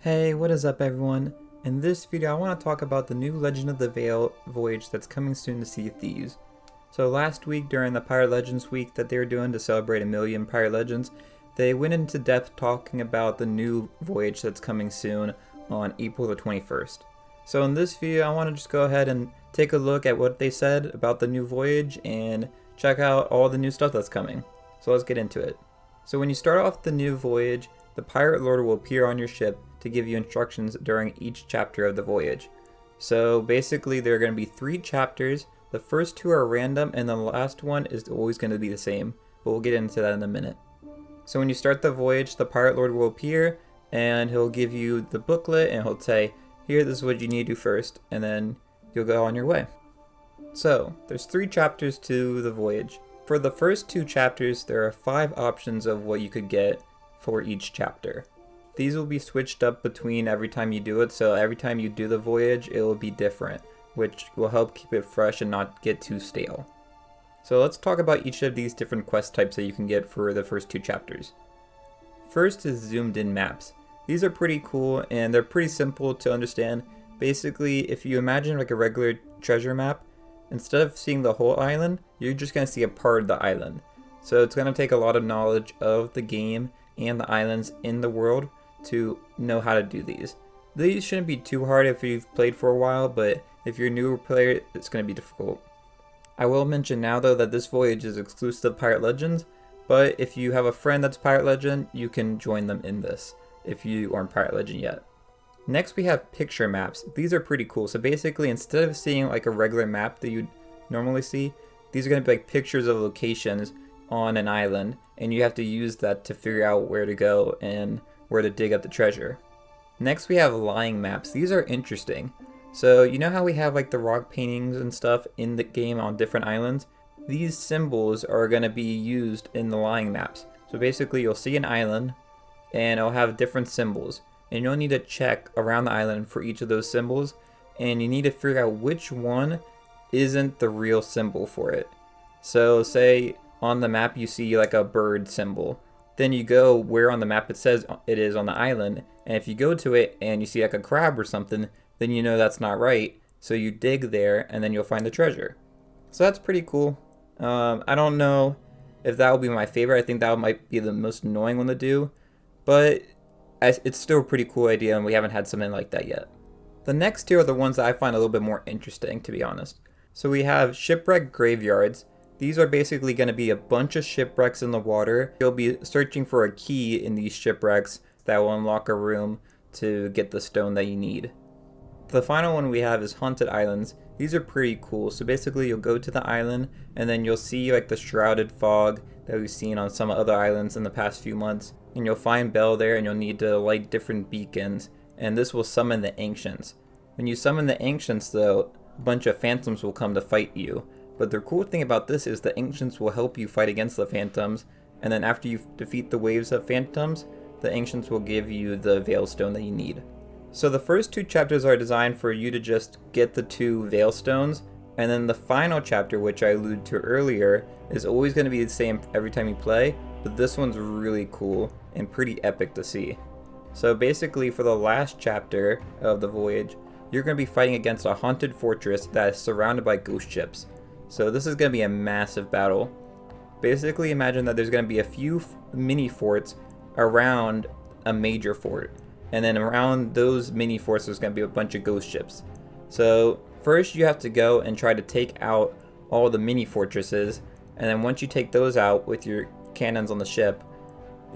Hey, what is up everyone? In this video I want to talk about the new Legend of the Veil Voyage that's coming soon to Sea of Thieves. So last week during the Pirate Legends week that they were doing to celebrate 1,000,000 Pirate Legends, they went into depth talking about the new Voyage that's coming soon on April the 21st. So in this video I want to just go ahead and take a look at what they said about the new Voyage and check out all the new stuff that's coming. So let's get into it. So when you start off the new Voyage, the Pirate Lord will appear on your ship to give you instructions during each chapter of the voyage. So basically there are going to be 3 chapters. The first 2 are random and the last one is always going to be the same, but we'll get into that in a minute. So when you start the voyage, the Pirate Lord will appear and he'll give you the booklet and he'll say, here, this is what you need to do first, and then you'll go on your way. So there's 3 chapters to the voyage. For the first 2 chapters, there are 5 options of what you could get for each chapter. These will be switched up between every time you do it, so every time you do the voyage, it will be different, which will help keep it fresh and not get too stale. So let's talk about each of these different quest types that you can get for the first 2 chapters. First is zoomed in maps. These are pretty cool and they're pretty simple to understand. Basically, if you imagine like a regular treasure map, instead of seeing the whole island, you're just going to see a part of the island. So it's going to take a lot of knowledge of the game and the islands in the world to know how to do these. These shouldn't be too hard if you've played for a while, but if you're a newer player, it's going to be difficult. I will mention now though that this voyage is exclusive to Pirate Legends, but if you have a friend that's Pirate Legend, you can join them in this if you aren't Pirate Legend yet. Next we have picture maps. These are pretty cool. So basically instead of seeing like a regular map that you'd normally see, these are going to be like pictures of locations on an island, and you have to use that to figure out where to go and where to dig up the treasure. Next we have lying maps. These are interesting. So you know how we have like the rock paintings and stuff in the game on different islands? These symbols are going to be used in the lying maps. So basically you'll see an island and it'll have different symbols, and you'll need to check around the island for each of those symbols, and you need to figure out which one isn't the real symbol for it. So say on the map you see like a bird symbol, then you go where on the map it says it is on the island, and if you go to it and you see like a crab or something, then you know that's not right, so you dig there and then you'll find the treasure. So that's pretty cool. I don't know if that will be my favorite. I think that might be the most annoying one to do, but it's still a pretty cool idea and we haven't had something like that yet. The next 2 are the ones that I find a little bit more interesting, to be honest. So we have Shipwrecked Graveyards. These are basically going to be a bunch of shipwrecks in the water. You'll be searching for a key in these shipwrecks that will unlock a room to get the stone that you need. The final one we have is Haunted Islands. These are pretty cool. So basically you'll go to the island and then you'll see like the shrouded fog that we've seen on some other islands in the past few months. And you'll find Belle there and you'll need to light different beacons. And this will summon the Ancients. When you summon the Ancients though, a bunch of phantoms will come to fight you. But the cool thing about this is the Ancients will help you fight against the phantoms, and then after you defeat the waves of phantoms, the Ancients will give you the Veil Stone that you need. So the first 2 chapters are designed for you to just get the 2 Veil Stones, and then the final chapter, which I alluded to earlier, is always going to be the same every time you play, but this one's really cool and pretty epic to see. So basically for the last chapter of the voyage, you're going to be fighting against a haunted fortress that is surrounded by ghost ships. So this is going to be a massive battle. Basically imagine that there's going to be a few mini forts around a major fort. And then around those mini forts there's going to be a bunch of ghost ships. So first you have to go and try to take out all the mini fortresses. And then once you take those out with your cannons on the ship,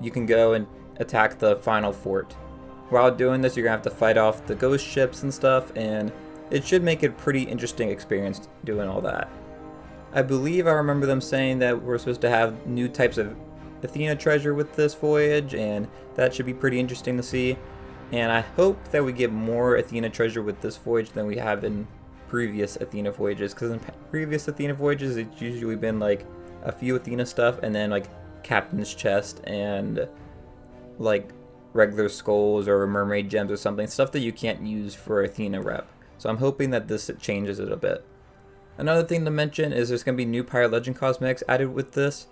you can go and attack the final fort. While doing this you're going to have to fight off the ghost ships and stuff. And it should make it a pretty interesting experience doing all that. I believe I remember them saying that we're supposed to have new types of Athena Treasure with this voyage, and that should be pretty interesting to see. And I hope that we get more Athena Treasure with this voyage than we have in previous Athena voyages, because in previous Athena voyages it's usually been like a few Athena stuff and then like Captain's Chest and like regular skulls or mermaid gems or something, stuff that you can't use for Athena rep. So I'm hoping that this changes it a bit. Another thing to mention is there's going to be new Pirate Legend cosmetics added with this,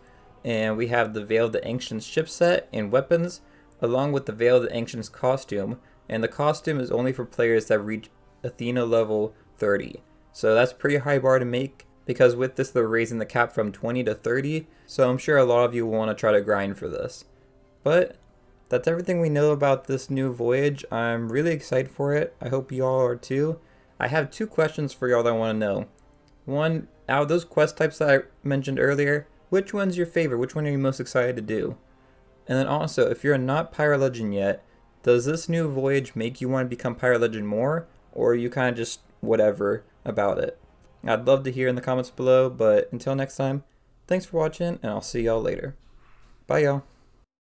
and we have the Veil of the Ancients ship set and weapons, along with the Veil of the Ancients costume, and the costume is only for players that reach Athena level 30. So that's a pretty high bar to make, because with this they're raising the cap from 20 to 30, so I'm sure a lot of you will want to try to grind for this. But that's everything we know about this new Voyage. I'm really excited for it. I hope you all are too. I have 2 questions for y'all that I want to know. One, out of those quest types that I mentioned earlier, which one's your favorite? Which one are you most excited to do? And then also, if you're not Pirate Legend yet, does this new Voyage make you want to become Pirate Legend more, or are you kind of just whatever about it? I'd love to hear in the comments below, but until next time, thanks for watching, and I'll see y'all later. Bye, y'all.